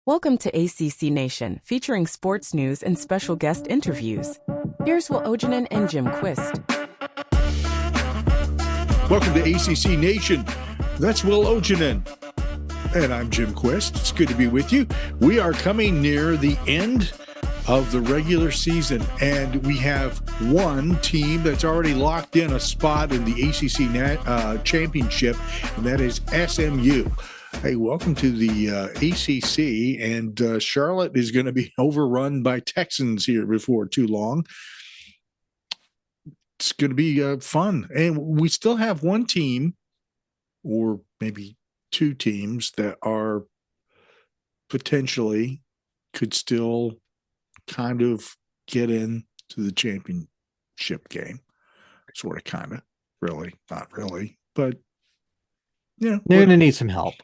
Welcome to ACC Nation, featuring sports news and special guest interviews. Here's Will Ojanen and Jim Quist. Welcome to ACC Nation. That's Will Ojanen. And I'm Jim Quist. It's good to be with you. We are coming near the end of the regular season, and we have one team that's already locked in a spot in the ACC Championship, and that is SMU. Hey, welcome to the ACC, and Charlotte is going to be overrun by Texans here before too long. It's going to be fun, and we still have one team, or maybe two teams, that are potentially could still kind of get into the championship game. Sort of, kind of, really, not really, but yeah, they're going to need some help.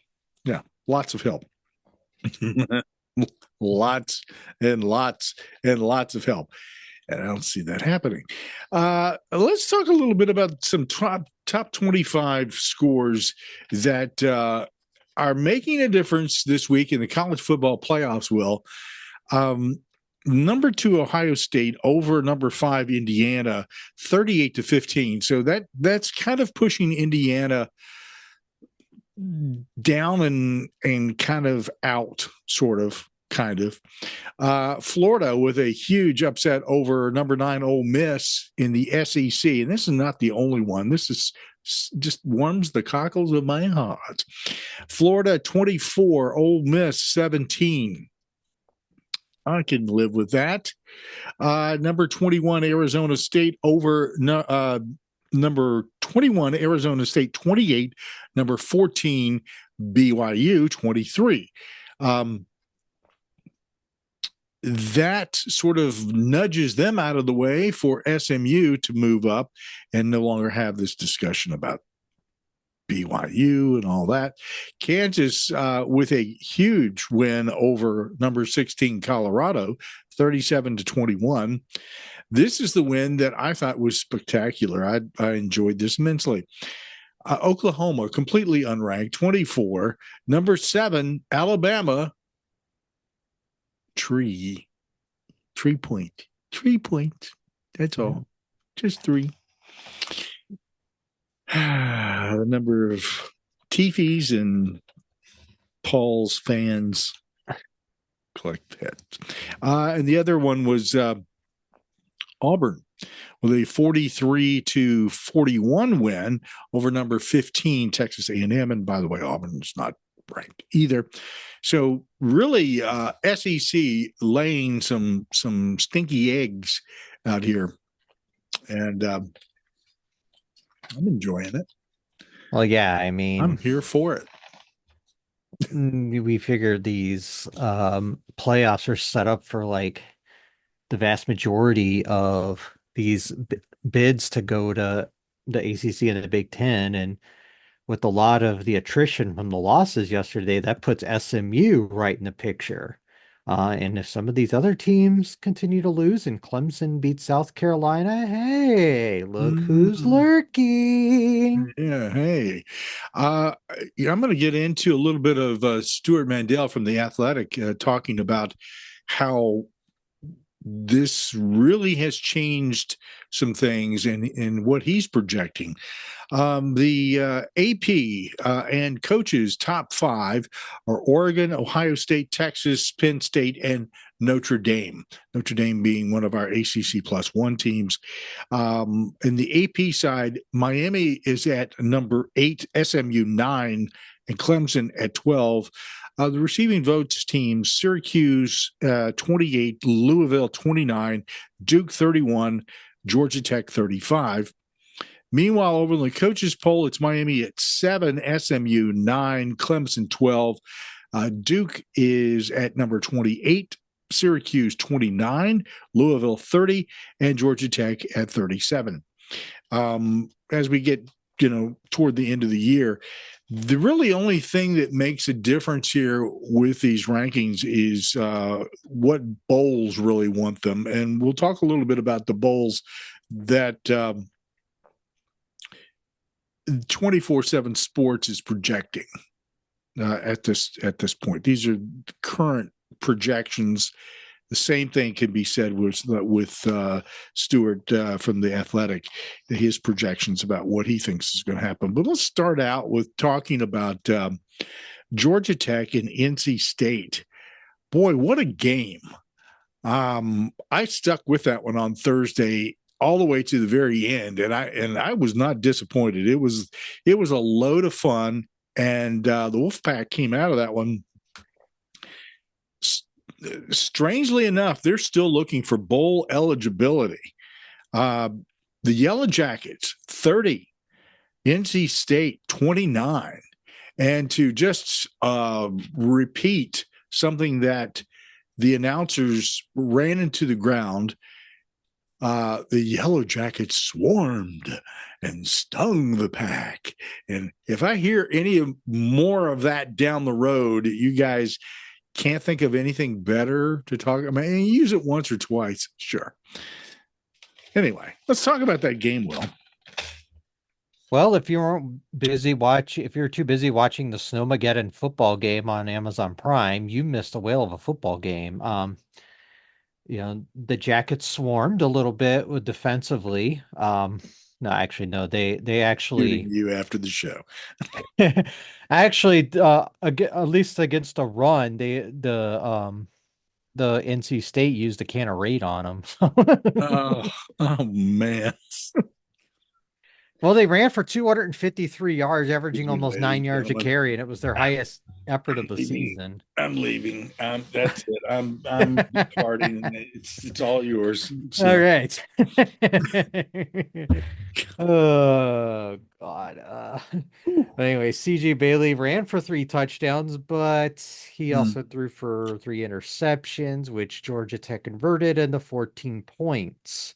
Yeah, lots of help. Lots and lots and lots of help. And I don't see that happening. Let's talk a little bit about some top 25 scores that are making a difference this week in the college football playoffs, Will. Number 2, Ohio State over number 5, Indiana, 38-15. So that's kind of pushing Indiana down and kind of out, kind of. Florida with a huge upset over number 9 Ole Miss in the SEC. And this is not the only one. This is just warms the cockles of my heart. Florida 24, Ole Miss 17. I can live with that. Number 21, Arizona State over number 21, Arizona State 28, number 14, BYU 23. That sort of nudges them out of the way for SMU to move up and no longer have this discussion about BYU and all that. Kansas with a huge win over number 16, Colorado, 37-21. This is the win that I thought was spectacular. I enjoyed this immensely. Oklahoma, completely unranked, 24. Number 7, Alabama, 3 point. That's all. Just 3. The number of Tiffys and Paul's fans collect that. And the other one was Auburn with a 43-41 win over number 15, Texas A&M. And by the way, Auburn's not ranked either. So really, SEC laying some stinky eggs out here. And I'm enjoying it. Well, yeah, I mean, I'm here for it. We figured these playoffs are set up for like the vast majority of these bids to go to the ACC and the Big Ten. And with a lot of the attrition from the losses yesterday, that puts SMU right in the picture. And if some of these other teams continue to lose and Clemson beats South Carolina, hey, look who's lurking. Yeah, hey. I'm going to get into a little bit of Stuart Mandel from The Athletic talking about how this really has changed some things in what he's projecting. The AP and coaches top 5 are Oregon, Ohio State, Texas, Penn State, and Notre Dame. Notre Dame being one of our ACC +1 teams. In the AP side, Miami is at number 8, SMU 9, and Clemson at 12. The receiving votes teams, Syracuse 28, Louisville 29, Duke 31, Georgia Tech 35. Meanwhile, over in the coaches poll, it's Miami at 7, SMU 9, Clemson 12. Duke is at number 28, Syracuse 29, Louisville 30, and Georgia Tech at 37. As we get, toward the end of the year, the really only thing that makes a difference here with these rankings is what bowls really want them. And we'll talk a little bit about the bowls that 24/7 Sports is projecting at this point. These are current projections. The same thing can be said with Stewart from the Athletic, his projections about what he thinks is going to happen. But let's start out with talking about Georgia Tech and NC State. Boy, what a game. I stuck with that one on Thursday all the way to the very end, and I was not disappointed. It was a load of fun, and the Wolfpack came out of that one. Strangely enough, they're still looking for bowl eligibility. The Yellow Jackets 30, NC State 29, and to just repeat something that the announcers ran into the ground. The Yellow Jackets swarmed and stung the pack. And if I hear any more of that down the road, you guys can't think of anything better to talk about. I mean, use it once or twice, sure. Anyway, let's talk about that game, Will. Well, if you're too busy watching the Snowmageddon football game on Amazon Prime, you missed a whale of a football game. The Jackets swarmed a little bit with defensively. No, actually, no, they actually shooting you after the show. Actually, at least against a run, the NC State used a can of Raid on them. Oh man. Well, they ran for 253 yards, averaging almost 9 yards a carry, and it was their highest effort of the season. I'm leaving. That's it. I'm departing. It's all yours. So. All right. Oh God. Anyway, CJ Bailey ran for 3 touchdowns, but he also threw for 3 interceptions, which Georgia Tech converted into 14 points.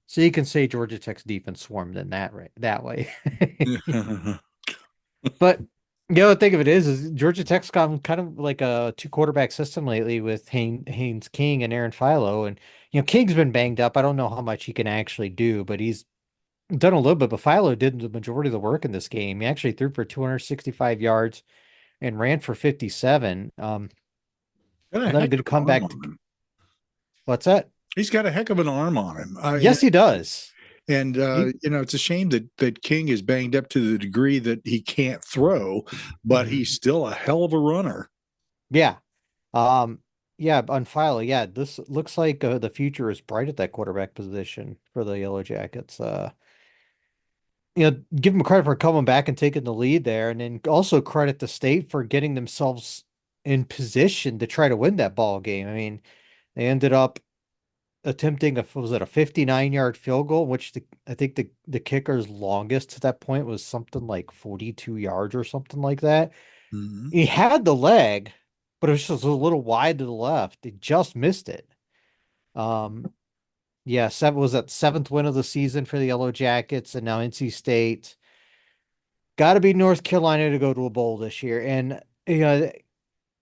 So you can say Georgia Tech's defense swarmed in that way. But the thing of it is Georgia Tech's gotten kind of like a 2-quarterback system lately with Haynes King and Aaron Philo. And, King's been banged up. I don't know how much he can actually do, but he's done a little bit. But Philo did the majority of the work in this game. He actually threw for 265 yards and ran for 57. Then a good comeback. What's that? He's got a heck of an arm on him. Yes, he does. And, it's a shame that King is banged up to the degree that he can't throw, but he's still a hell of a runner. Yeah. On Philo. Yeah, this looks like the future is bright at that quarterback position for the Yellow Jackets. Give them credit for coming back and taking the lead there, and then also credit the state for getting themselves in position to try to win that ball game. I mean, they ended up attempting a 59-yard field goal, which I think the kicker's longest to that point was something like 42 yards or something like that. Mm-hmm. He had the leg, but it was just a little wide to the left. He just missed it. Was that 7th win of the season for the Yellow Jackets, and now NC State got to beat North Carolina to go to a bowl this year. And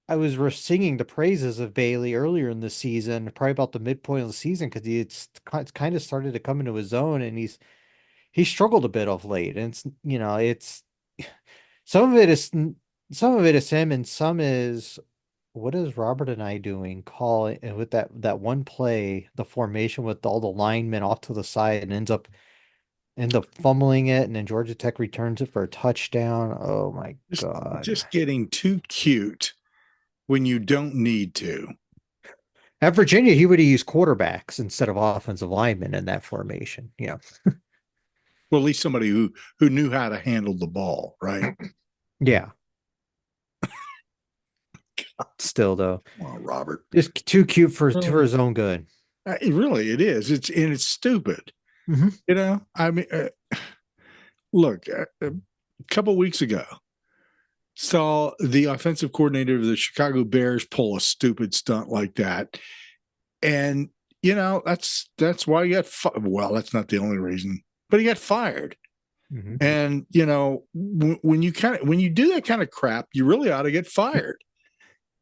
I was singing the praises of Bailey earlier in the season, probably about the midpoint of the season, because it's kind of started to come into his own, and he struggled a bit of late. And it's some of it is him, and some is what is Robert and I doing calling with that one play, the formation with all the linemen off to the side, and end up fumbling it, and then Georgia Tech returns it for a touchdown. Oh my God! Just getting too cute when you don't need to. At Virginia, he would have used quarterbacks instead of offensive linemen in that formation. Yeah. Well, at least somebody who knew how to handle the ball, right? Yeah. Still, though. Well, Robert. It's too cute for his own good. It is. It's stupid. Mm-hmm. I mean, look, a couple weeks ago, saw the offensive coordinator of the Chicago Bears pull a stupid stunt like that. And, that's why he got well, that's not the only reason, but he got fired. Mm-hmm. And, when you do that kind of crap, you really ought to get fired.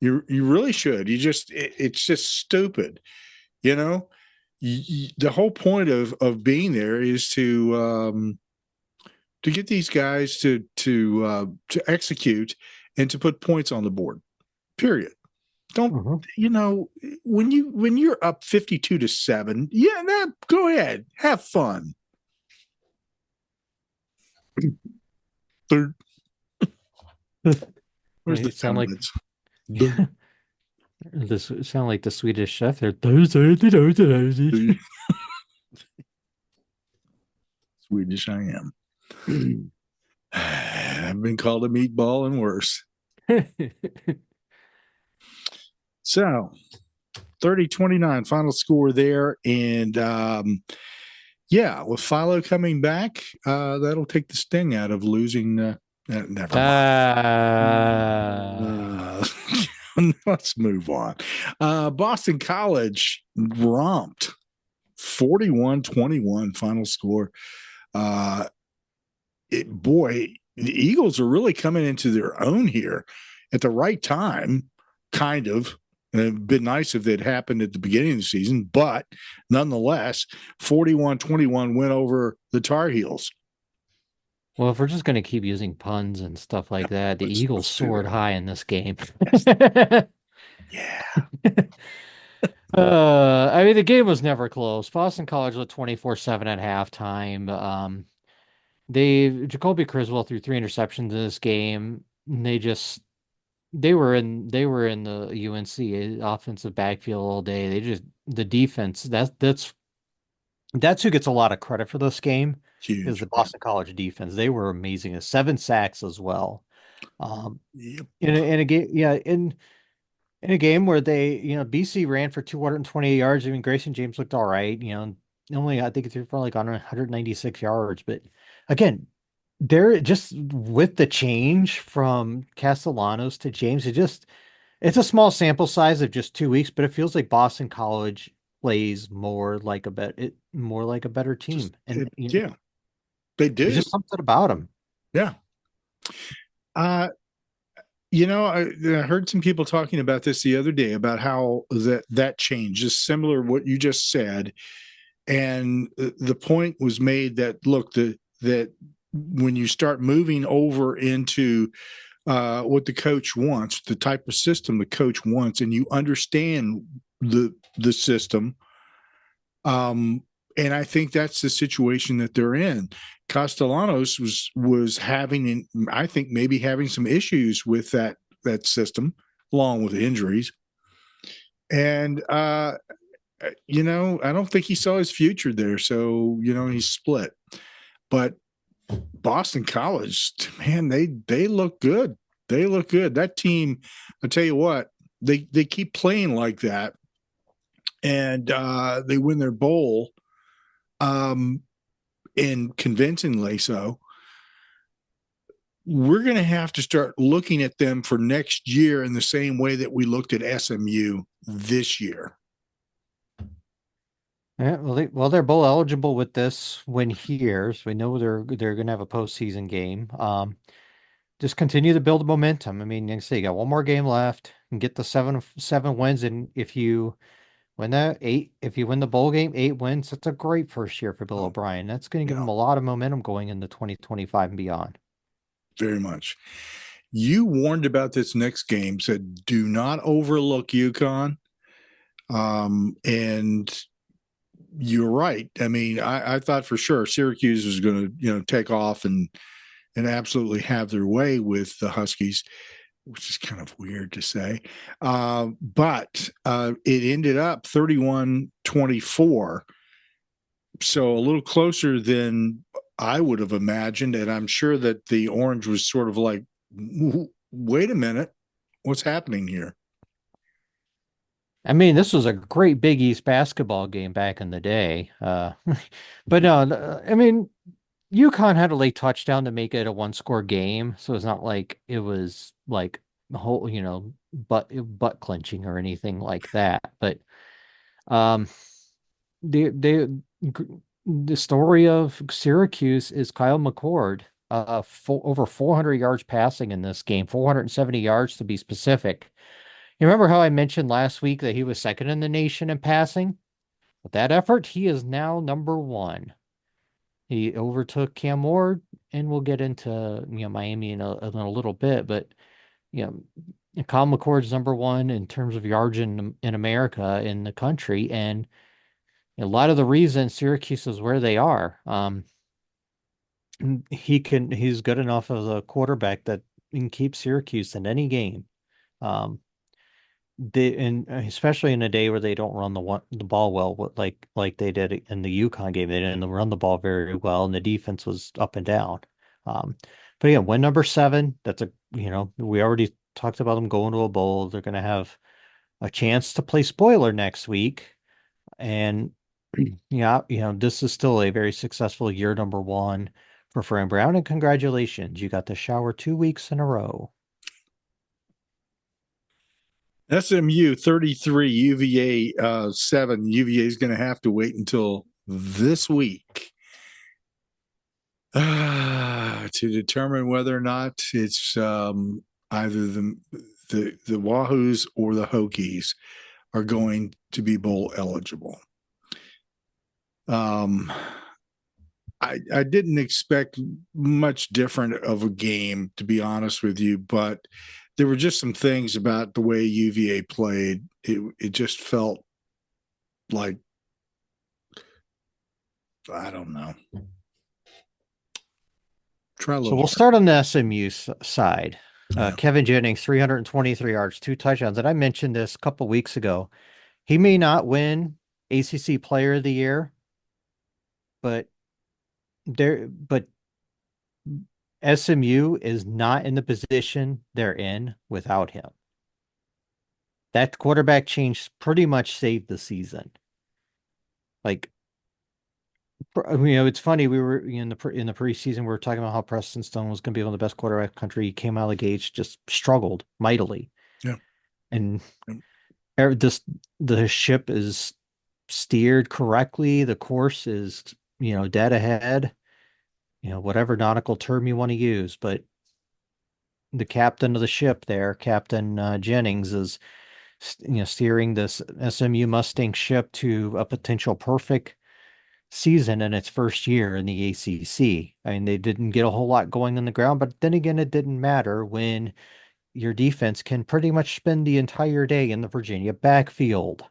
You really should. It's just stupid. The whole point of being there is to get these guys to execute and to put points on the board, period. Don't Mhm. when you're up 52-7, yeah, go ahead, have fun. Third, where's the They sound like donuts? this sound like the Swedish chef there. Those. Swedish I am. I've been called a meatball and worse. So 30-29 final score there. And yeah, with Philo coming back, that'll take the sting out of losing. Never mind. Let's move on. Boston College romped 41-21 final score. Boy, the Eagles are really coming into their own here at the right time, kind of. It'd been nice if it happened at the beginning of the season, but nonetheless, 41-21 went over the Tar Heels. Well, if we're just going to keep using puns and stuff like that, the Eagles let's do soared it. high in this game. Yeah. I mean, the game was never close. Boston College led 24-7 at halftime. Jacoby Criswell threw three interceptions in this game. They were in the UNC offensive backfield all day. The defense, that's who gets a lot of credit for this game, is Huge. the Boston College defense. They were amazing. 7 sacks as well. Yep. In a game, yeah, in a game where BC ran for 228 yards. I mean, Grayson James looked all right. Only I think he threw for like on 196 yards. But again, they're just with the change from Castellanos to James. It's a small sample size of just 2 weeks, but it feels like Boston College plays more like a better team. And Yeah, they do. there's just something about them. Yeah. I heard some people talking about this the other day about how that change is similar to what you just said, and the point was made that look, that when you start moving over into what the coach wants, the type of system the coach wants, and you understand the system, and I think that's the situation that they're in. Castellanos was having, I think, maybe having some issues with that system, along with injuries. And I don't think he saw his future there. So he's split. But Boston College, man, they look good. They look good. That team, I tell you what, they keep playing like that, and they win their bowl. And convincingly so. We're going to have to start looking at them for next year in the same way that we looked at SMU this year. Yeah, they're bowl eligible with this win here, so we know they're going to have a postseason game. Just continue to build momentum. I mean, like I say, you got one more game left and get the seven wins, and if you win the bowl game, 8 wins, that's a great first year for Bill O'Brien. That's going to give him a lot of momentum going into 2025 and beyond. Very much. You warned about this next game, said do not overlook UConn. And you're right. I mean, I thought for sure Syracuse was going to, take off and absolutely have their way with the Huskies, which is kind of weird to say. But it ended up 31-24. So a little closer than I would have imagined. And I'm sure that the Orange was sort of like, wait a minute, what's happening here? I mean, this was a great Big East basketball game back in the day. But no, I mean, UConn had a late touchdown to make it a one-score game, so it's not like it was like a whole, butt clenching or anything like that. But um, the story of Syracuse is Kyle McCord, over 400 yards passing in this game, 470 yards to be specific. You remember how I mentioned last week that he was second in the nation in passing? With that effort, he is now number one. He overtook Cam Ward, and we'll get into Miami in a little bit, but Kyle McCord's number one in terms of yards in America, in the country, and a lot of the reason Syracuse is where they are. He's good enough as a quarterback that can keep Syracuse in any game. Um, and especially in a day where they don't run the ball well, like they did in the UConn game. They didn't run the ball very well, and the defense was up and down. Um, but yeah, win number 7. That's we already talked about them going to a bowl. They're going to have a chance to play spoiler next week, and yeah, this is still a very successful year number 1 for Fran Brown. And congratulations, you got to shower 2 weeks in a row. SMU 33, UVA 7. UVA is going to have to wait until this week to determine whether or not it's either the Wahoos or the Hokies are going to be bowl eligible. I didn't expect much different of a game, to be honest with you, but there were just some things about the way UVA played. It just felt like, I don't know. So we'll start on the SMU side. Yeah. Kevin Jennings, 323 yards, 2 touchdowns. And I mentioned this a couple weeks ago. He may not win ACC Player of the Year, but SMU is not in the position they're in without him. That quarterback change pretty much saved the season. Like, it's funny. We were in the preseason. We were talking about how Preston Stone was going to be one of the best quarterbacks in the country. He came out of the gates, just struggled mightily. Yeah, and the ship is steered correctly. The course is dead ahead. Whatever nautical term you want to use, but the captain of the ship there, Captain Jennings, is steering this SMU Mustang ship to a potential perfect season in its first year in the ACC. I mean, they didn't get a whole lot going on the ground, but then again, it didn't matter when your defense can pretty much spend the entire day in the Virginia backfield.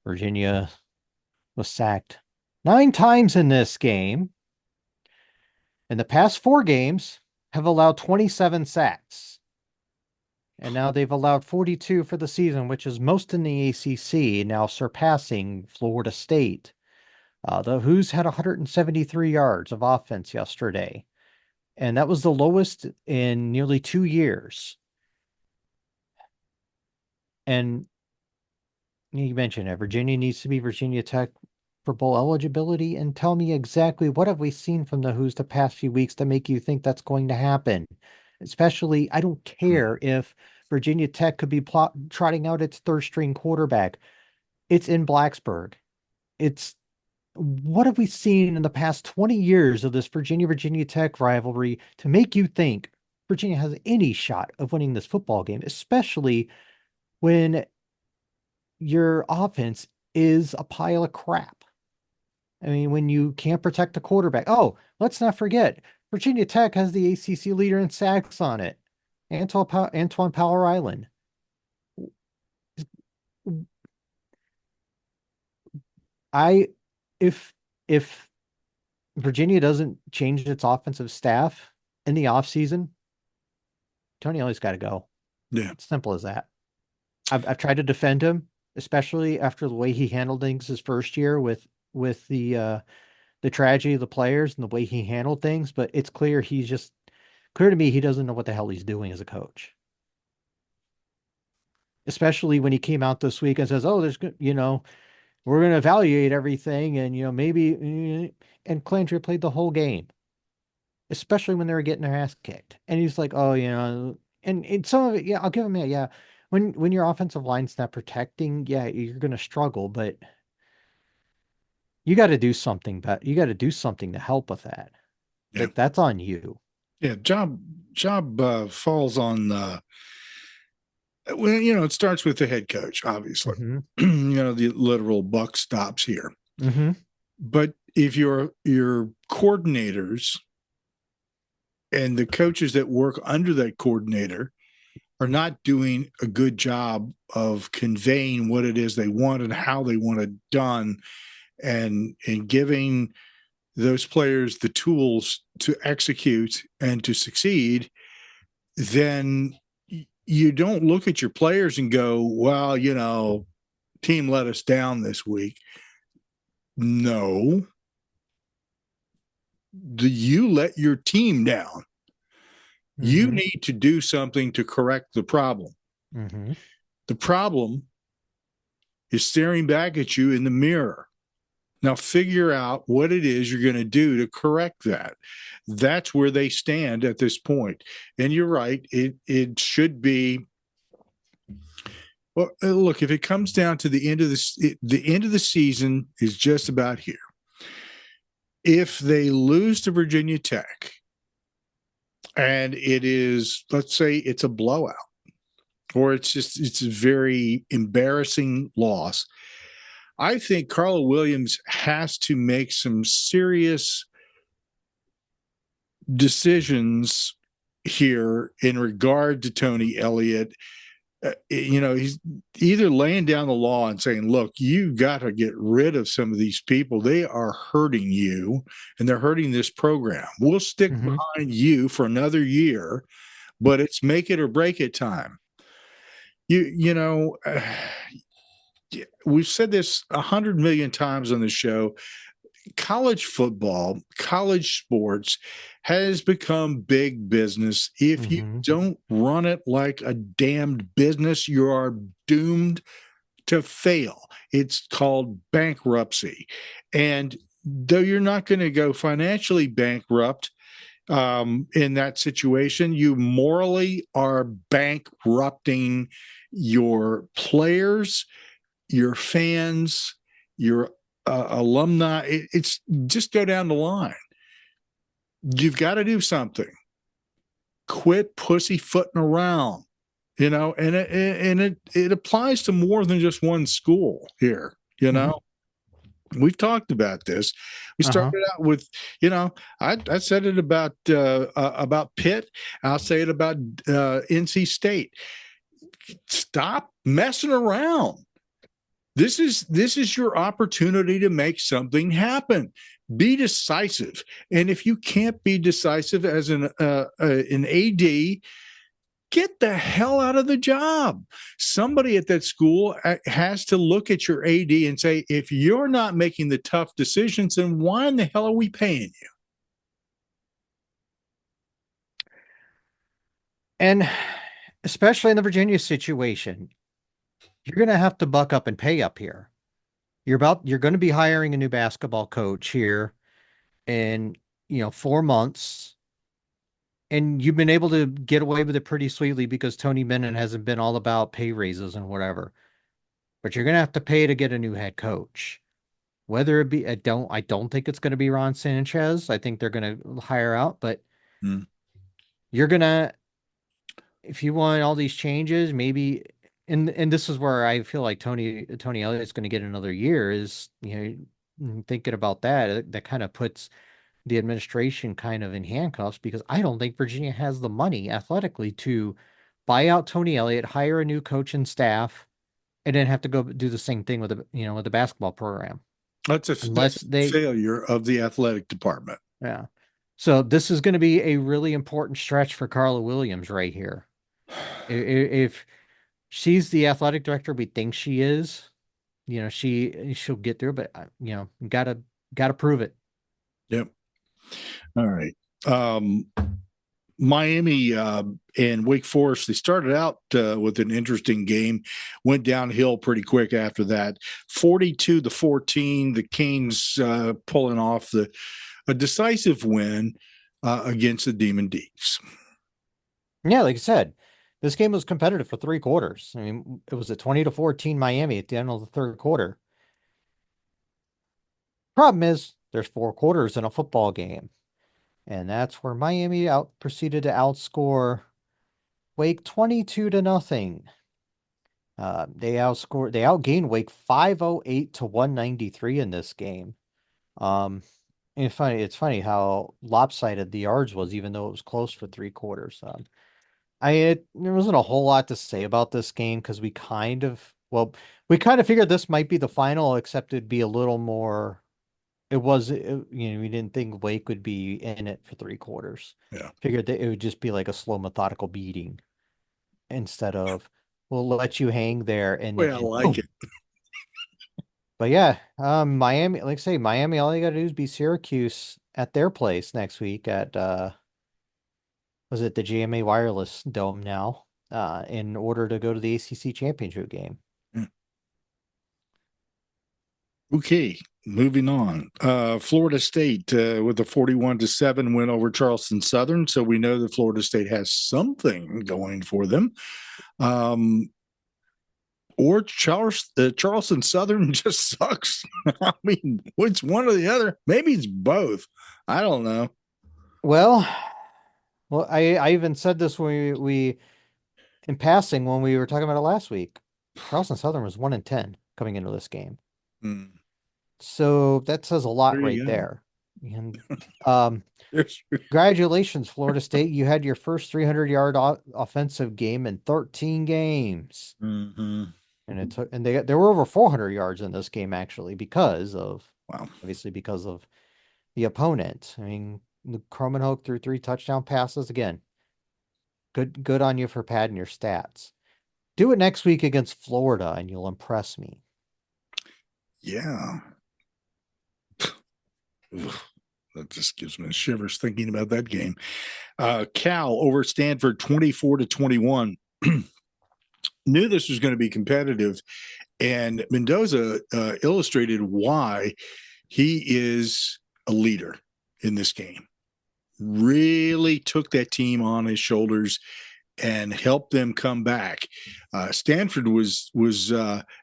Virginia was sacked 9 times in this game. In the past 4 games, have allowed 27 sacks. And now they've allowed 42 for the season, which is most in the ACC, now surpassing Florida State. The Hoos had 173 yards of offense yesterday, and that was the lowest in nearly 2 years. And you mentioned it, Virginia needs to be Virginia Tech for bowl eligibility, and tell me exactly what have we seen from the Hoos the past few weeks to make you think that's going to happen? Especially, I don't care if Virginia Tech could be trotting out its third-string quarterback. It's in Blacksburg. What have we seen in the past 20 years of this Virginia Tech rivalry to make you think Virginia has any shot of winning this football game, especially when your offense is a pile of crap? I mean, when you can't protect the quarterback. Oh, let's not forget, Virginia Tech has the ACC leader in sacks on it, Antoine Power Island. If Virginia doesn't change its offensive staff in the offseason, Tony Elliott's got to go. Yeah. It's simple as that. I've tried to defend him, especially after the way he handled things his first year with the tragedy of the players and the way he handled things, but it's clear to me he doesn't know what the hell he's doing as a coach. Especially when he came out this week and says, "Oh, we're going to evaluate everything, and maybe," and Clandria played the whole game, especially when they were getting their ass kicked. And he's like, "Oh, and some of it, yeah, I'll give him that. Yeah, when your offensive line's not protecting, yeah, you're going to struggle, but you got to do something. But you got to do something to help with that. Yeah. That's on you." Yeah, job falls on it starts with the head coach, obviously. Mm-hmm. The literal buck stops here. Mm-hmm. But if your coordinators and the coaches that work under that coordinator are not doing a good job of conveying what it is they want and how they want it done, and giving those players the tools to execute and to succeed, then you don't look at your players and go, well, team let us down this week. No, you let your team down. You need to do something to correct the problem. The problem is staring back at you in the mirror. Now figure out what it is you're going to do to correct that. That's where they stand at this point. And you're right. It should be. Well, look, if it comes down to the end of the end of the season is just about here. If they lose to Virginia Tech, and it is, let's say it's a blowout, or it's a very embarrassing loss, I think Carla Williams has to make some serious decisions here in regard to Tony Elliott. He's either laying down the law and saying, look, you got to get rid of some of these people. They are hurting you and they're hurting this program. We'll stick behind you for another year, but it's make it or break it time. We've said this 100 million times on the show. College football, college sports has become big business. If you don't run it like a damned business, you are doomed to fail. It's called bankruptcy. And though you're not going to go financially bankrupt in that situation, you morally are bankrupting your players, your fans, your alumni. It's just go down the line. You've got to do something. Quit pussyfooting around, and it applies to more than just one school here. We've talked about this. We started out with, I said it about Pitt. I'll say it about NC State. Stop messing around. This is your opportunity to make something happen. Be decisive. And if you can't be decisive as an AD, get the hell out of the job. Somebody at that school has to look at your AD and say, if you're not making the tough decisions, then why in the hell are we paying you? And especially in the Virginia situation, you're going to have to buck up and pay up here. You're going to be hiring a new basketball coach here in, 4 months. And you've been able to get away with it pretty sweetly because Tony Bennett hasn't been all about pay raises and whatever. But you're going to have to pay to get a new head coach. Whether it be, I don't think it's going to be Ron Sanchez. I think they're going to hire out, but you're going to, if you want all these changes, maybe, and this is where I feel like Tony Elliott's going to get another year is, thinking about that kind of puts the administration kind of in handcuffs because I don't think Virginia has the money athletically to buy out Tony Elliott, hire a new coach and staff, and then have to go do the same thing with the basketball program. That's a failure of the athletic department. Yeah. So this is going to be a really important stretch for Carla Williams right here. If she's the athletic director we think she is, she'll get through, but gotta prove it. Yep. All right. Miami and Wake Forest, they started out with an interesting game, went downhill pretty quick after that. 42-14, the Canes pulling off a decisive win against the Demon Deeps. Yeah, like I said, this game was competitive for 3 quarters. I mean, it was a 20-14 Miami at the end of the 3rd quarter. Problem is, there's 4 quarters in a football game. And that's where Miami proceeded to outscore Wake 22-0. They outgained Wake 508-193 in this game. It's funny how lopsided the yards was, even though it was close for 3 quarters. There wasn't a whole lot to say about this game because we kind of figured this might be the final, except it'd be a little more. We didn't think Wake would be in it for 3 quarters. Yeah. Figured that it would just be like a slow, methodical beating instead of we'll let you hang there and Well, I then like boom. it. But yeah, Miami, like I say, Miami, all you gotta do is beat Syracuse at their place next week at was it the GMA Wireless Dome now, in order to go to the ACC Championship game. Okay, moving on. Florida State with a 41-7 win over Charleston Southern. So we know that Florida State has something going for them. Or Charleston Southern just sucks. I mean, it's one or the other. Maybe it's both. I don't know. Well, I even said this when we in passing when we were talking about it last week. Charleston Southern was 1-10 coming into this game. Hmm. So that says a lot There right you go. there. And congratulations, Florida State. You had your first 300-yard offensive game in 13 games. Mm-hmm. And there were over 400 yards in this game actually Wow. obviously because of the opponent. I mean, Cromenhoek threw 3 touchdown passes again. Good on you for padding your stats. Do it next week against Florida and you'll impress me. Yeah. That just gives me shivers thinking about that game. Cal over Stanford 24-21. Knew this was going to be competitive, and Mendoza illustrated why he is a leader in this game. Really took that team on his shoulders and helped them come back. Stanford was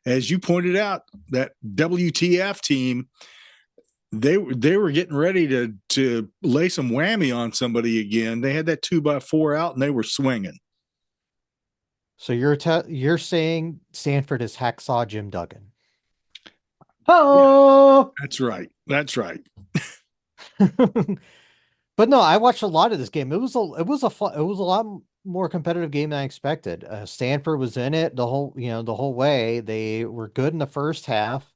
as you pointed out, that WTF team. They were getting ready to lay some whammy on somebody again. They had that 2x4 out and they were swinging. So you're saying Stanford is hacksaw Jim Duggan. Oh, That's right. That's right. but no, I watched a lot of this game. It was a lot more competitive game than I expected. Stanford was in it the whole way. They were good in the first half,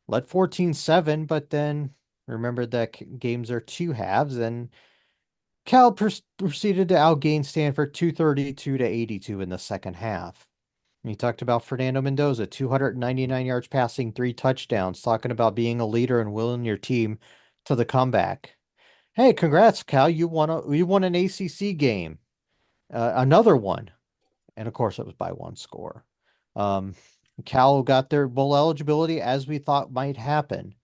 led 14-7, but then remembered that games are 2 halves, and Cal proceeded to outgain Stanford 232-82 in the second half. You talked about Fernando Mendoza, 299 yards passing, 3 touchdowns, talking about being a leader and willing your team to the comeback. Hey, congrats, Cal. You won an ACC game. Another one. And of course, it was by 1 score. Um, Cal got their bowl eligibility as we thought might happen.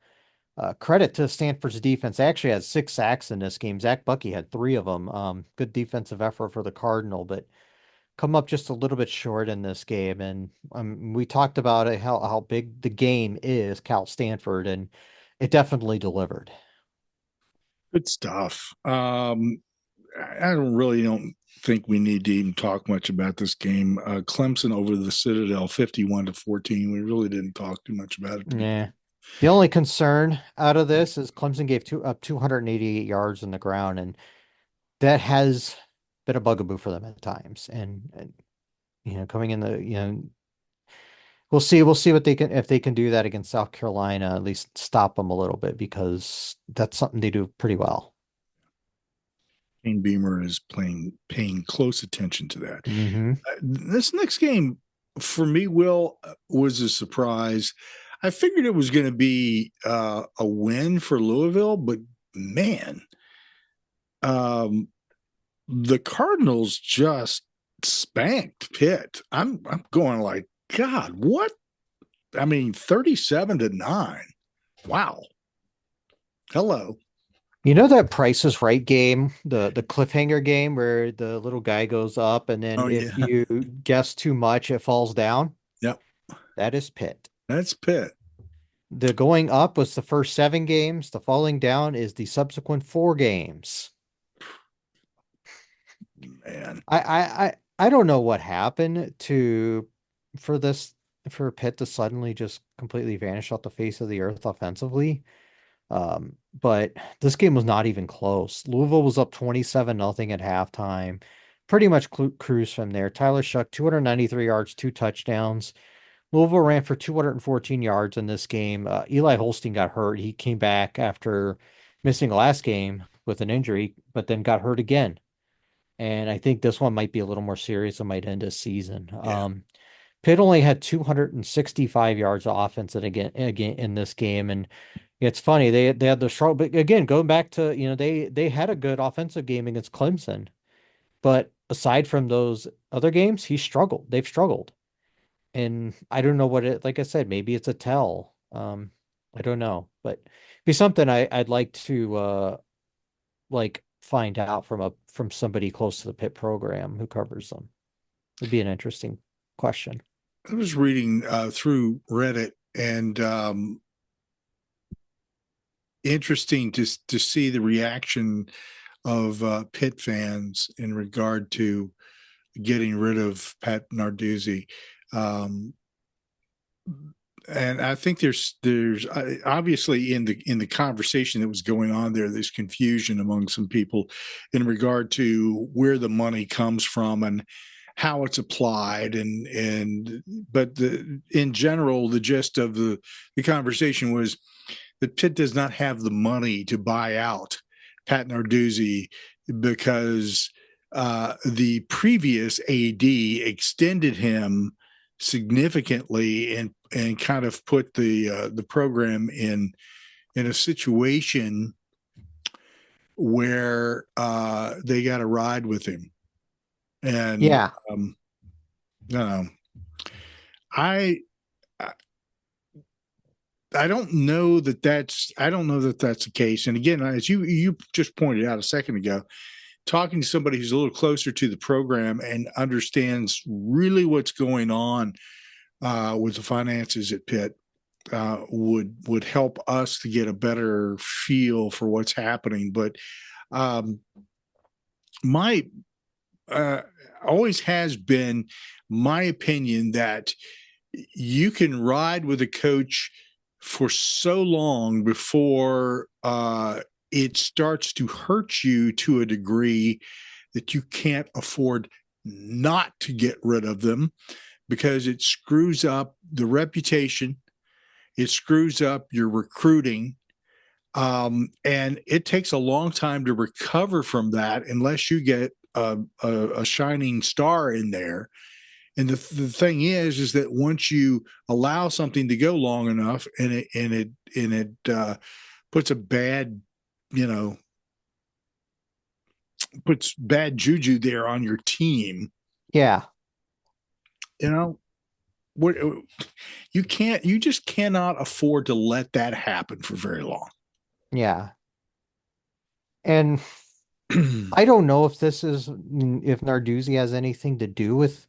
Credit to Stanford's defense. They actually had 6 sacks in this game. Zach Bucky had 3 of them. Good defensive effort for the Cardinal, but come up just a little bit short in this game. And we talked about it, how big the game is, Cal Stanford, and it definitely delivered. Good stuff. I don't think we need to even talk much about this game. Clemson over the Citadel 51-14. We really didn't talk too much about it. Yeah. The only concern out of this is Clemson gave up 288 yards on the ground, and that has been a bugaboo for them at times. And coming in we'll see what they can, if they can do that against South Carolina, at least stop them a little bit, because that's something they do pretty well. Kane Beamer is paying close attention to that. Mm-hmm. This next game for me, Will, was a surprise. I figured it was going to be a win for Louisville, but man, the Cardinals just spanked Pitt. I'm going like, God, what? I mean, 37-9. Wow. Hello. You know that Price is Right game, the cliffhanger game where the little guy goes up and then if Yeah. you guess too much, it falls down? Yep. That is Pitt. That's Pitt. The going up was the first 7 games. The falling down is the subsequent 4 games. Man. I don't know what happened for Pitt to suddenly just completely vanish off the face of the earth offensively. But this game was not even close. Louisville was up 27-0 at halftime. pretty much cruise from there. Tyler Shuck, 293 yards, 2 touchdowns. Louisville ran for 214 yards in this game. Eli Holstein got hurt. He came back after missing last game with an injury, but then got hurt again. And I think this one might be a little more serious. It might end a season. Yeah. Pitt only had 265 yards of offense again in this game, and it's funny they had the struggle. But again, going back to they had a good offensive game against Clemson, but aside from those other games, he struggled. They've struggled, and I don't know what it. Like I said, maybe it's a tell. I don't know, but it'd be something I'd like to like find out from somebody close to the Pitt program who covers them. It'd be an interesting question. I was reading through Reddit, and interesting to see the reaction of Pitt fans in regard to getting rid of Pat Narduzzi. And I think there's obviously in the conversation that was going on there's confusion among some people in regard to where the money comes from and how it's applied, but in general, the gist of the conversation was that Pitt does not have the money to buy out Pat Narduzzi because the previous AD extended him significantly and kind of put the program in a situation where they got to ride with him. And yeah, no, I don't know that that's the case. And again, as you just pointed out a second ago, talking to somebody who's a little closer to the program and understands really what's going on with the finances at Pitt would help us to get a better feel for what's happening. But my always has been my opinion that you can ride with a coach for so long before it starts to hurt you to a degree that you can't afford not to get rid of them, because it screws up the reputation, it screws up your recruiting, and it takes a long time to recover from that unless you get a shining star in there. And the thing is that once you allow something to go long enough, and it puts a bad, puts bad juju there on your team. yeah. What you just cannot afford to let that happen for very long. Yeah. And I don't know if Narduzzi has anything to do with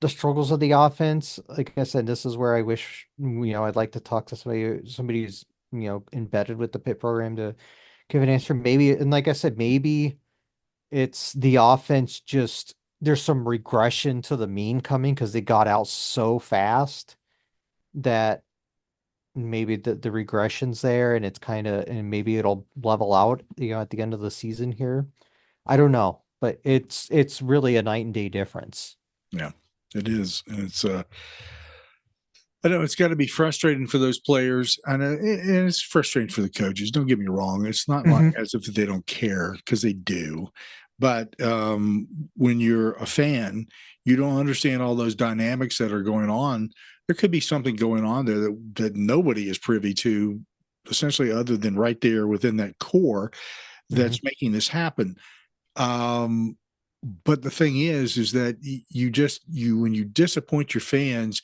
the struggles of the offense. Like I said, this is where I wish, I'd like to talk to somebody who's, embedded with the Pitt program to give an answer. Maybe, and like I said, maybe it's the offense just, there's some regression to the mean coming because they got out so fast that maybe the regression's there and it's and maybe it'll level out, at the end of the season here. I don't know, but it's really a night and day difference. Yeah, it is. And I know it's got to be frustrating for those players, and it's frustrating for the coaches. Don't get me wrong. It's not like as if they don't care, because they do. But when you're a fan, you don't understand all those dynamics that are going on. There could be something going on there that nobody is privy to, essentially, other than right there within that core that's making this happen. But the thing is that when you disappoint your fans,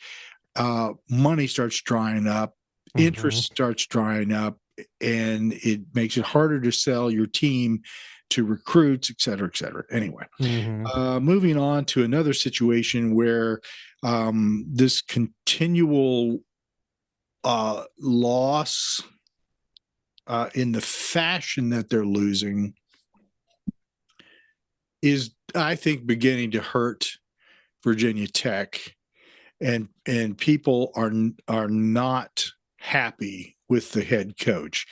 money starts drying up, interest starts drying up, and it makes it harder to sell your team to recruits, et cetera, et cetera. Anyway, moving on to another situation where this continual loss in the fashion that they're losing is, I think, beginning to hurt Virginia Tech, and people are not happy with the head coach,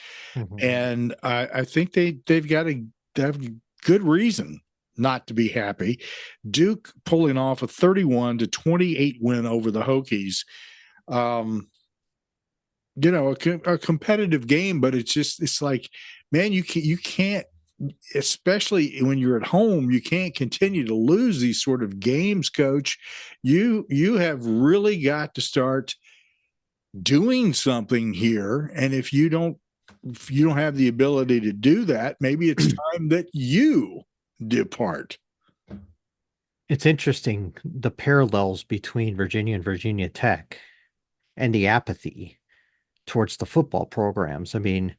and I think they've got to have good reason not to be happy. Duke pulling off a 31-28 win over the Hokies. A competitive game, but it's like, man, you can't, especially when you're at home, you can't continue to lose these sort of games, Coach. You have really got to start doing something here. And if you don't have the ability to do that, maybe it's time that you depart. It's interesting, the parallels between Virginia and Virginia Tech and the apathy towards the football programs. I mean,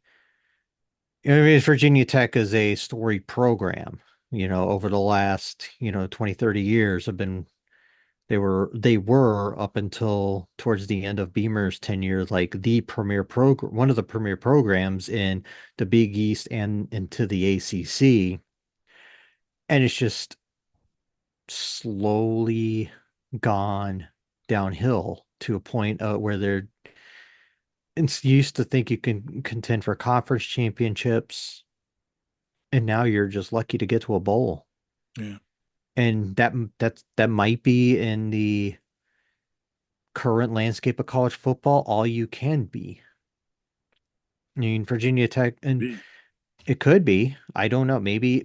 Virginia Tech is a storied program, over the last, 20, 30 years they were up until towards the end of Beamer's tenure, like the premier program, one of the premier programs in the Big East and into the ACC. And it's just slowly gone downhill to a point where they're used to think you can contend for conference championships, and now you're just lucky to get to a bowl. Yeah. And that might be, in the current landscape of college football, all you can be. I mean, Virginia Tech, and it could be. I don't know. Maybe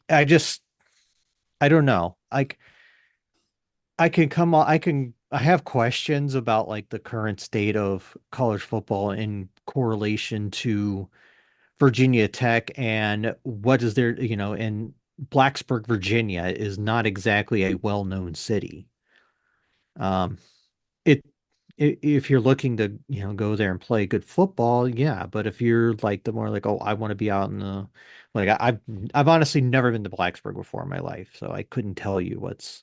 I don't know. I have questions about like the current state of college football in correlation to Virginia Tech, and what is there, and Blacksburg, Virginia is not exactly a well-known city. Um, it, if you're looking to, go there and play good football, yeah. But if you're like the more like, oh, I want to be out in the, like, I've honestly never been to Blacksburg before in my life, so I couldn't tell you what's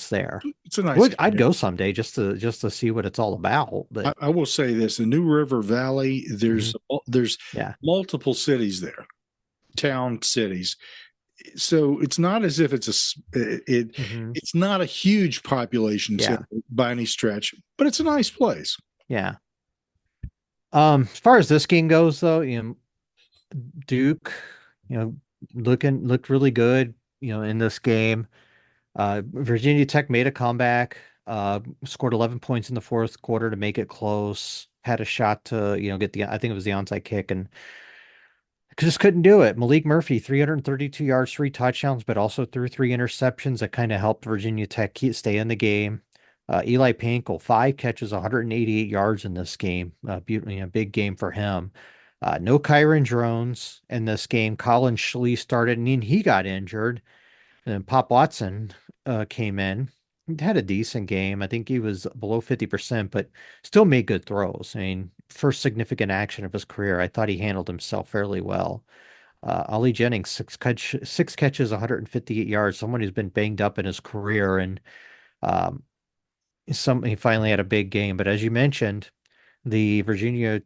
there. It's a nice. I'd go someday just to see what it's all about. But I will say this: the New River Valley, there's yeah, multiple cities there, town cities. So it's not as if it's it's not a huge population center by any stretch, but it's a nice place. Yeah. As far as this game goes, though, Duke, looked really good, in this game. Virginia Tech made a comeback, scored 11 points in the fourth quarter to make it close, had a shot to, get I think it was the onside kick, and just couldn't do it. Malik Murphy, 332 yards, 3 touchdowns, but also threw 3 interceptions that kind of helped Virginia Tech stay in the game. Eli Pankel, 5 catches, 188 yards in this game. Big game for him. No Kyron Drones in this game. Colin Schley started, and then he got injured. And then Pop Watson came in. He had a decent game. I think he was below 50%, but still made good throws. I mean, first significant action of his career. I thought he handled himself fairly well. Ollie Jennings, 6 catches, 158 yards. Someone who's been banged up in his career, and he finally had a big game. But as you mentioned, the Virginia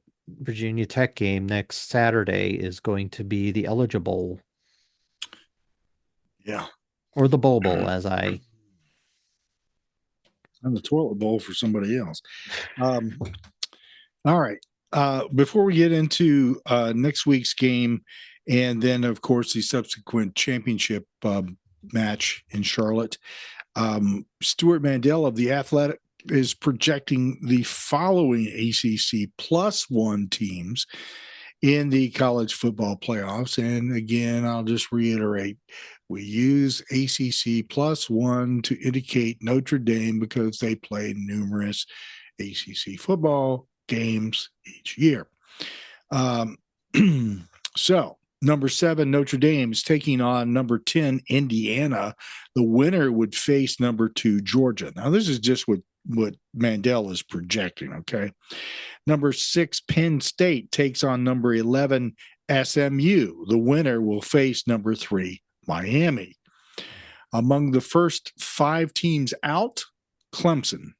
Tech game next Saturday is going to be the eligible. Yeah. Or the Bowl Bowl, as I. And the toilet bowl for somebody else. All right. Before we get into next week's game, and then, of course, the subsequent championship match in Charlotte, Stuart Mandel of The Athletic is projecting the following ACC +1 teams in the college football playoffs. And again, I'll just reiterate, we use ACC +1 to indicate Notre Dame because they play numerous ACC football games each year. So number 7, Notre Dame is taking on number 10, Indiana. The winner would face number 2, Georgia. Now, this is just what Mandel is projecting, okay? Number 6, Penn State takes on number 11, SMU. The winner will face number 3, Miami. Among the first 5 teams out, Clemson.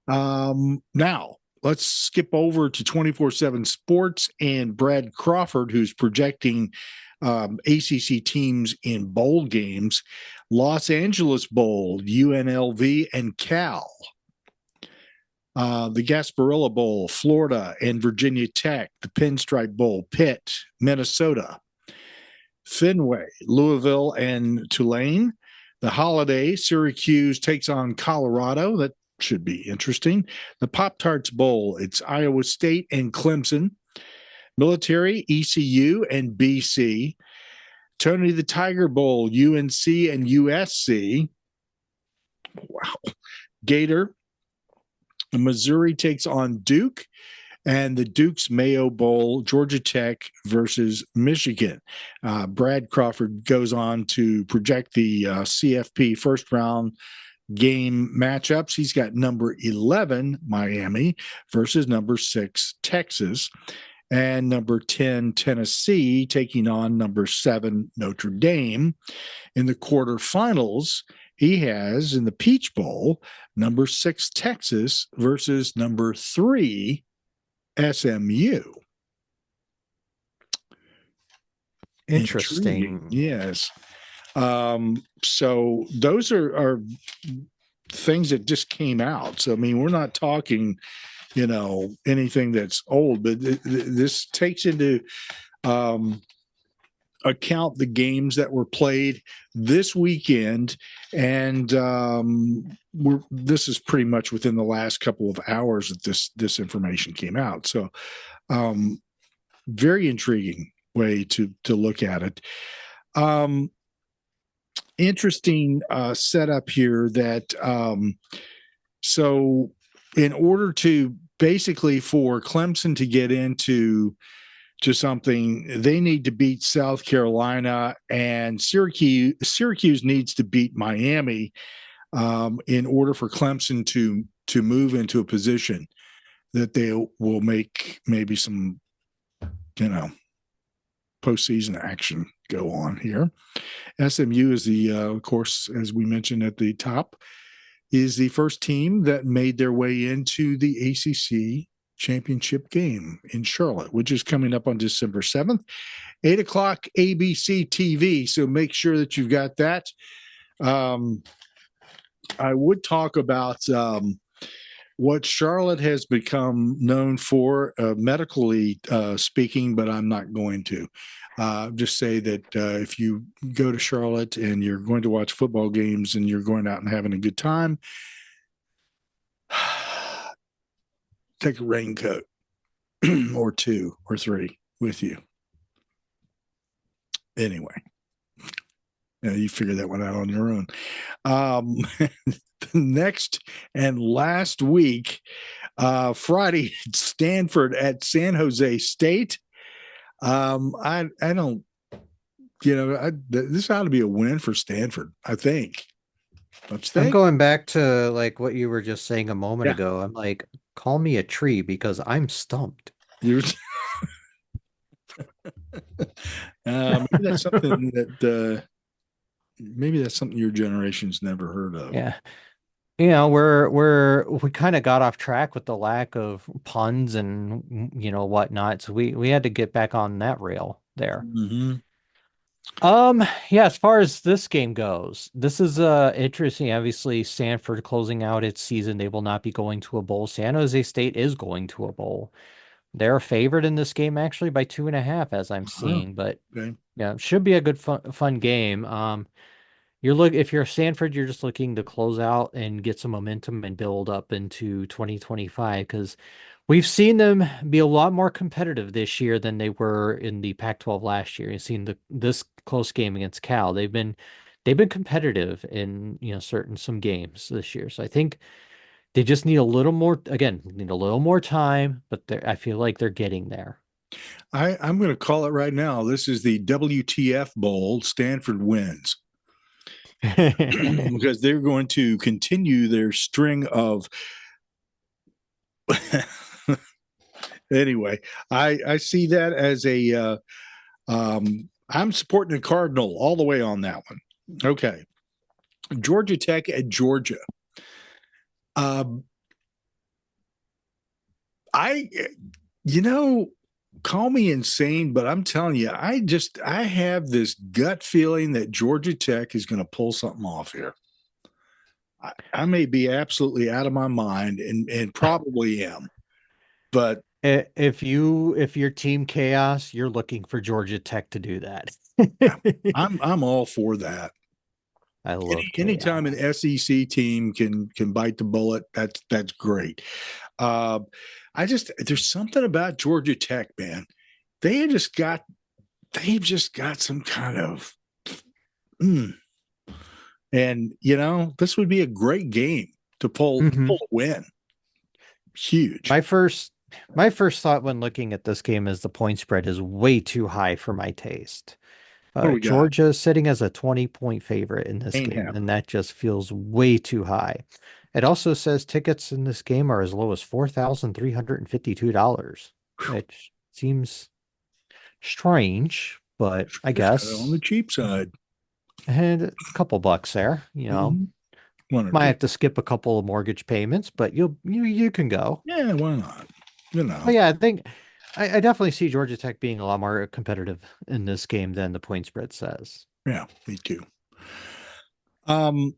Now, let's skip over to 24/7 Sports and Brad Crawford, who's projecting ACC teams in bowl games. Los Angeles Bowl, UNLV and Cal. The Gasparilla Bowl, Florida and Virginia Tech. The Pinstripe Bowl, Pitt, Minnesota. Fenway, Louisville, and Tulane. The Holiday, Syracuse takes on Colorado. That should be interesting. The Pop-Tarts Bowl, it's Iowa State and Clemson. Military, ECU and BC. Tony the Tiger Bowl, UNC and USC. Wow. Gator, Missouri takes on Duke. And the Duke's Mayo Bowl, Georgia Tech versus Michigan. Brad Crawford goes on to project the CFP first round game matchups. He's got number 11, Miami, versus number 6, Texas, and number 10, Tennessee, taking on number 7, Notre Dame. In the quarterfinals, he has in the Peach Bowl, number 6, Texas versus number 3, SMU. Interesting. Yes. So those are things that just came out. So, I mean, we're not talking, anything that's old, but this takes into account the games that were played this weekend. And this is pretty much within the last couple of hours that this information came out. So very intriguing way to look at it. Interesting setup here that so in order to basically for Clemson to get into something, they need to beat South Carolina, and Syracuse needs to beat Miami in order for Clemson to move into a position that they will make maybe some, postseason action go on here. SMU is the, of course, as we mentioned at the top, is the first team that made their way into the ACC Championship game in Charlotte, which is coming up on December 7th, 8 o'clock ABC TV. So make sure that you've got that. I would talk about what Charlotte has become known for medically speaking, but I'm not going to. Just say that if you go to Charlotte and you're going to watch football games and you're going out and having a good time, take a raincoat or 2 or 3 with you. Anyway, you figure that one out on your own. The next and last week, Friday, Stanford at San Jose State. I don't, this ought to be a win for Stanford, I think. Don't you think? I'm going back to like what you were just saying a moment ago. I'm like, call me a tree because I'm stumped. Maybe that's something that maybe that's something your generation's never heard of. Yeah. We kind of got off track with the lack of puns and whatnot. So we had to get back on that rail there. Mm-hmm. Yeah, as far as this game goes, this is interesting. Obviously, Stanford closing out its season, they will not be going to a bowl. San Jose State is going to a bowl. They're favored in this game actually by 2.5, as I'm seeing. But okay. Yeah, it should be a good fun game. If you're Stanford, you're just looking to close out and get some momentum and build up into 2025 because we've seen them be a lot more competitive this year than they were in the Pac-12 last year. You've seen this close game against Cal. They've been competitive in some games this year. So I think they just need a little more time, but I feel like they're getting there. I'm going to call it right now. This is the WTF Bowl. Stanford wins. Because they're going to continue their string of anyway, I see that as a I'm supporting the Cardinal all the way on that one. Okay. Georgia Tech at Georgia. Call me insane, but I'm telling you, I have this gut feeling that Georgia Tech is going to pull something off here. I may be absolutely out of my mind and probably am, but If you're Team Chaos, you're looking for Georgia Tech to do that. Yeah, I'm all for that. I love Anytime chaos. an SEC team can bite the bullet, that's great. Uh, I just there's something about Georgia Tech, man. They just got they've just got some kind of mm, and this would be a great game to Hmm. pull a win. Huge. My first my first thought when looking at this game is the point spread is way too high for my taste. What do we got? Georgia is sitting as a 20-point favorite in this Ain't game, and happening. that just feels way too high. It also says tickets in this game are as low as $4,352, which seems strange, but I It's kind of on the guess. cheap side. And a couple bucks there, Mhm. One or Might two. have to skip a couple of mortgage payments, but you can go. Yeah, why not? You know. But yeah, I think I definitely see Georgia Tech being a lot more competitive in this game than the point spread says. Yeah, me too. Um,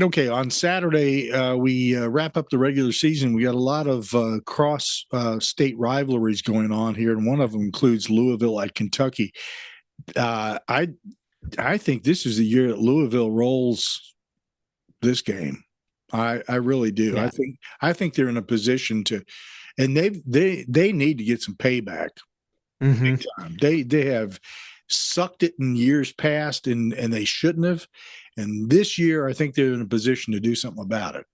okay, on Saturday we wrap up the regular season. We got a lot of cross state rivalries going on here, and one of them includes Louisville at Kentucky. Uh, I I think this is the year that Louisville rolls this game. I really do. Yeah. I think they're in a position to, and they need to get some payback. Hmm. They have sucked it in years past, and they shouldn't have. And this year, I think they're in a position to do something about it.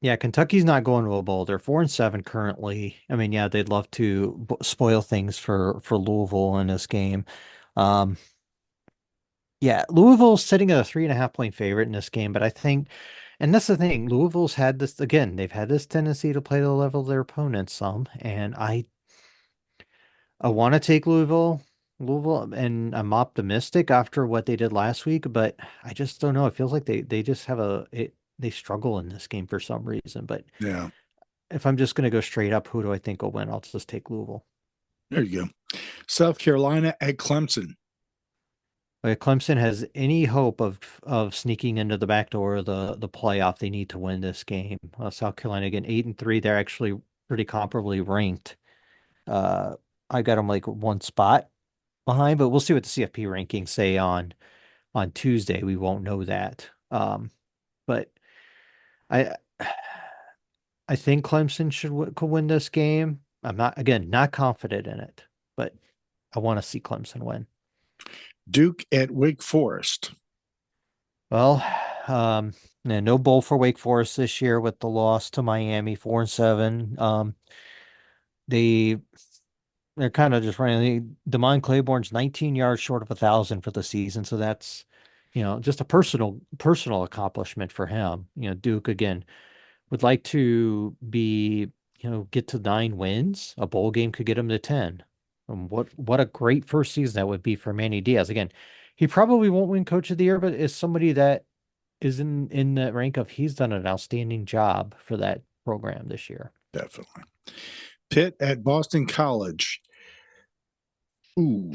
Yeah, Kentucky's not going to a bowl. They're 4-7 currently. I mean, yeah, they'd love to spoil things for Louisville in this game. Um, yeah, Louisville's sitting at a 3.5-point favorite in this game, but I think, and that's the thing, Louisville's had this again. They've had this tendency to play the level of their opponents some, and I want to take Louisville, and I'm optimistic after what they did last week, but I just don't know. It feels like they just have they struggle in this game for some reason. But Yeah, if I'm just going to go straight up, who do I think will win? I'll just take Louisville. there you go. South Carolina at Clemson. If Clemson has any hope of sneaking into the back door of the playoff, they need to win this game. South Carolina again, 8-3. They're actually pretty comparably ranked. Uh, I got them like one spot behind, but we'll see what the CFP rankings say on Tuesday. We won't know that. But I I think Clemson could win this game. I'm not confident in it, but I want to see Clemson win. Duke at Wake Forest. Well, no bowl for Wake Forest this year with the loss to Miami, 4-7. They they're kind of just running. Damon Claiborne's 19 yards short of 1,000 for the season, so that's just a personal accomplishment for him. Duke again would like to be, get to 9 wins. A bowl game could get him to 10. And what a great first season that would be for Manny Diaz. Again, he probably won't win Coach of the Year, but is somebody that is in that rank of he's done an outstanding job for that program this year. Definitely. Pitt at Boston College. Ooh.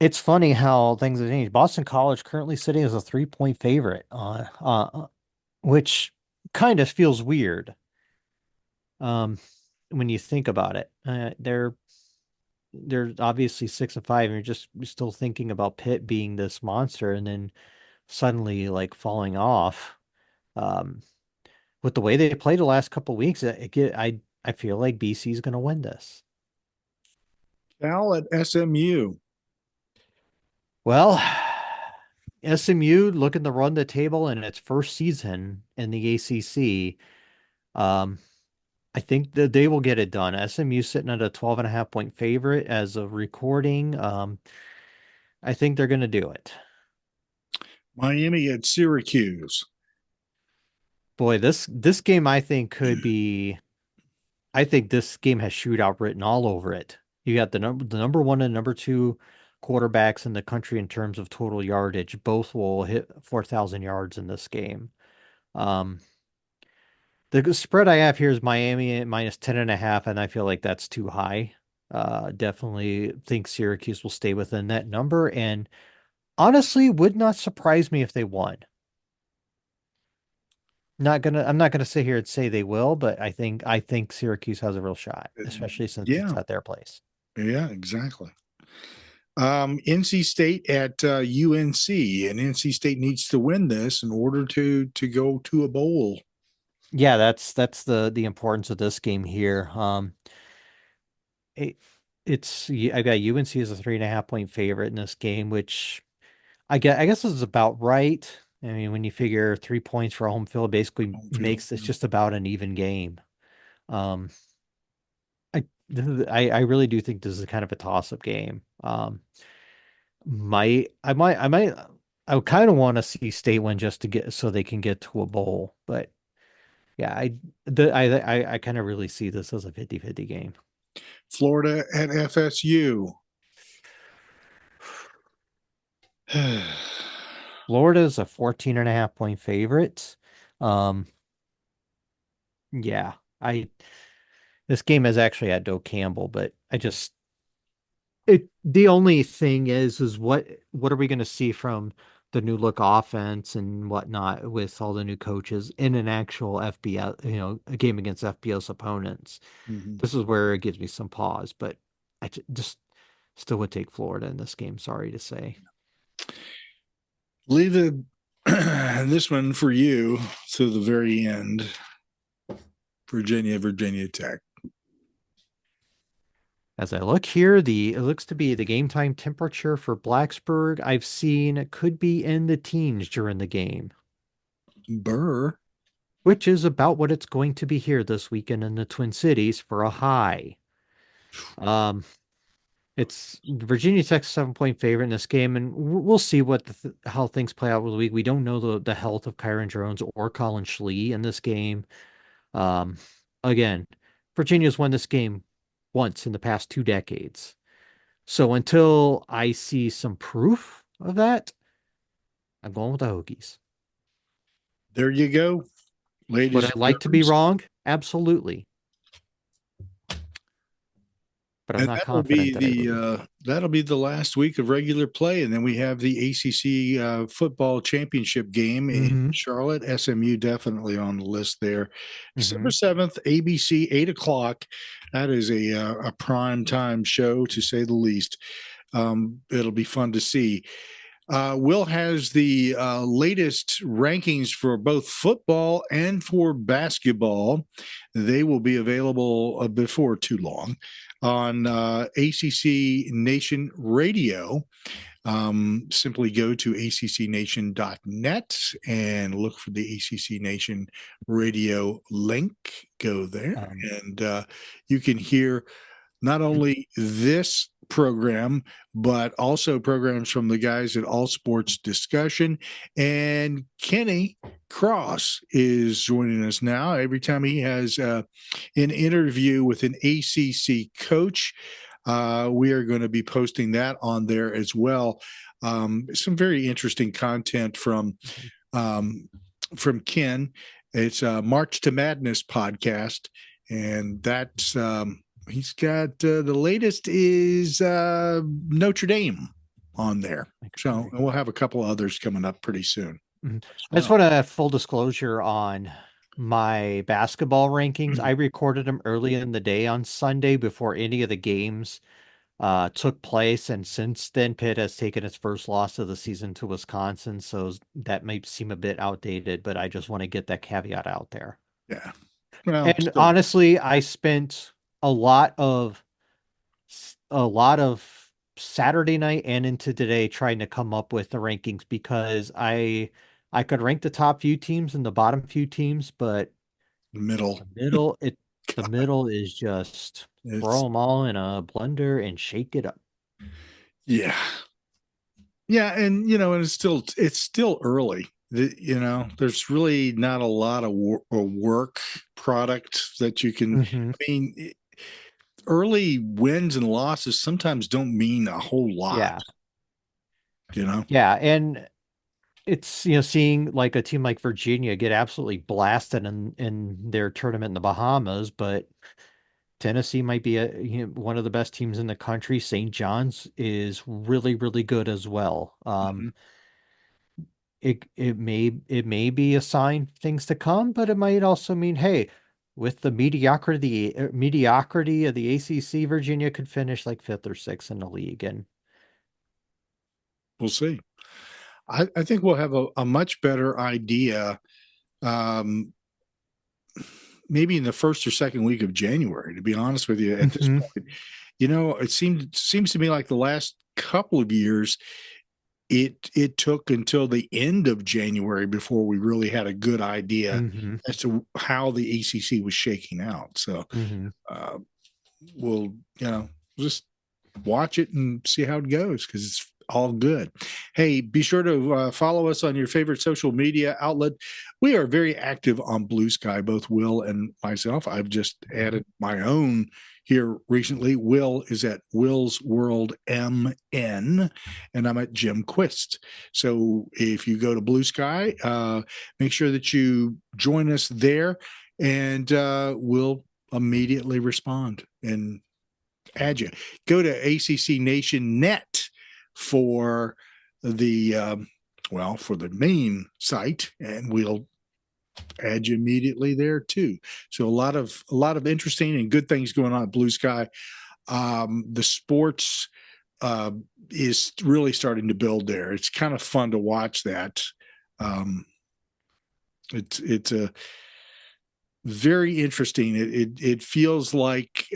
It's funny how things have changed. Boston College currently sitting as a 3-point favorite, which kind of feels weird. When you think about it, they're obviously 6-5, and you're still thinking about Pitt being this monster, and then suddenly like falling off. Um, with the way they played the last couple weeks, I feel like BC is going to win this. Cal at SMU. Well, SMU looking to run the table in its first season in the ACC. Um, I think that they will get it done. SMU sitting at a 12.5-point favorite as of recording. I think they're going to do it. Miami at Syracuse. Boy, this game I think could be. I think this game has shootout written all over it. You got the number one and number two quarterbacks in the country in terms of total yardage. Both will hit 4,000 yards in this game. Um, the spread I have here is Miami at minus 10.5, and I feel like that's too high. Definitely think Syracuse will stay within that number, and honestly, would not surprise me if they won. I'm not gonna sit here and say they will, but I think Syracuse has a real shot, especially since it's Yeah, at their place. yeah, exactly. NC State at UNC, and NC State needs to win this in order to go to a bowl. Yeah, that's the importance of this game here. It, I got UNC as a 3.5 point favorite in this game, which I guess this is about right. I mean, when you figure 3 points for a home field basically Home field. makes this just about an even game. Um, I I really do think this is kind of a toss-up game. I would kind of want to see State win just to get so they can get to a bowl. But yeah, I kind of really see this as a 50-50 game. Florida at FSU. Florida is a 14.5 point favorite. Um, yeah, I this game is actually at Doak Campbell, but the only thing is what are we going to see from the new look offense and whatnot with all the new coaches in an actual FBS, a game against FBS opponents. Mhm. This is where it gives me some pause, but just still would take Florida in this game. Sorry to say. Leave this one for you to the very end. Virginia Tech. As I look here, it looks to be the game time temperature for Blacksburg. I've seen it could be in the teens during the game, Burr. which is about what it's going to be here this weekend in the Twin Cities for a high. Um, it's Virginia Tech's 7 point favorite in this game, and we'll see how things play out with the week. We don't know the health of Kyron Jones or Colin Schlee in this game. Um, again, Virginia's won this game once in the past 2 decades. So until I see some proof of that, I'm going with the Hokies. There you go, Would ladies I and like to be gentlemen. wrong? Absolutely. But I'm And not confident that I will be. that'll be the last week of regular play, and then we have the ACC Football Championship game in Mm-hmm. Charlotte. SMU definitely on the list there. Mm-hmm. December 7th, ABC, 8 o'clock. That is a prime time show to say the least. It'll be fun to see. Will has the latest rankings for both football and for basketball. They will be available before too long on ACC Nation Radio. Simply go to accnation.net and look for the ACC Nation radio link. Go there, Um, and you can hear not only this program, but also programs from the guys at All Sports Discussion. And Kenny Cross is joining us now. Every time he has an interview with an ACC coach, we are going to be posting that on there as well. Some very interesting content from Ken. It's a March to Madness podcast, and that's he's got the latest is Notre Dame on there. So and we'll have a couple others coming up pretty soon. Mhm. I just Well, want to have full disclosure on my basketball rankings. I recorded them early in the day on Sunday before any of the games took place, and since then Pitt has taken its first loss of the season to Wisconsin, so that might seem a bit outdated, but I just want to get that caveat out there. yeah. Well, And still, honestly, I spent a lot of a lot of Saturday night and into today trying to come up with the rankings because I could rank the top few teams and the bottom few teams, but middle. the middle it the God, middle is just throw it's them all in a blender and shake it up. yeah. Yeah, and and it's still early. There's really not a lot of work product that you can. Hmm. I mean, early wins and losses sometimes don't mean a whole lot. Yeah. You know. Yeah, and it's seeing like a team like Virginia get absolutely blasted in their tournament in the Bahamas, but Tennessee might be one of the best teams in the country. St. John's is really, really good as well. Mhm. it may be a sign of things to come, but it might also mean, hey, with the mediocrity of the ACC, Virginia could finish like 5th or 6th in the league, and we'll see. I think we'll have a much better idea, maybe in the first or second week of January, to be honest with you, at this point. It seems to me like the last couple of years, it took until the end of January before we really had a good idea as to how the ACC was shaking out. So we'll just watch it and see how it goes, because it's all good. Hey, be sure to follow us on your favorite social media outlet. We are very active on Blue Sky, both Will and myself. I've just added my own here recently. Will is at Will's World MN, and I'm at Jim Quist. So if you go to Blue Sky, make sure that you join us there, and we'll immediately respond and add you. Go to ACC Nation Net for the for the main site, and we'll add you immediately there too. So a lot of interesting and good things going on at Blue Sky. The sports is really starting to build there. It's kind of fun to watch that. It's a very interesting. It feels like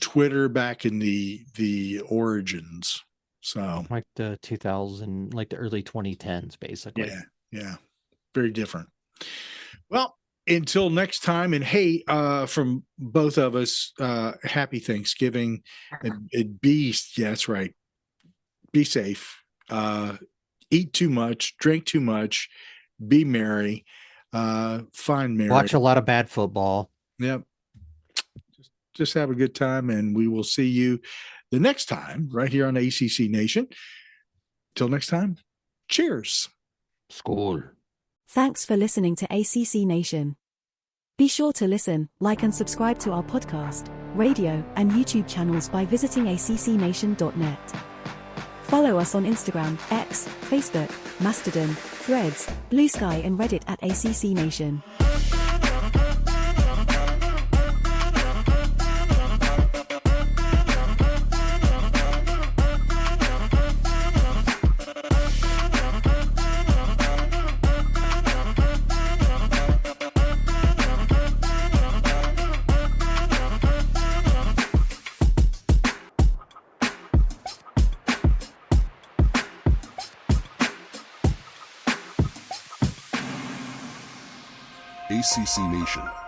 Twitter back in the origins. So like the early 2010s, basically. Yeah. Very different. Well, until next time, and hey, from both of us, happy Thanksgiving, and that's right. Be safe. Eat too much, drink too much, be merry, find merry. Watch a lot of bad football. Yep. Just have a good time, and we will see you the next time right here on ACC Nation. Till next time, cheers. Skål. Thanks for listening to ACC Nation. Be sure to listen, like and subscribe to our podcast, radio, and YouTube channels by visiting accnation.net. Follow us on Instagram, X, Facebook, Mastodon, Threads, Blue Sky and Reddit at ACC Nation. ACC Nation.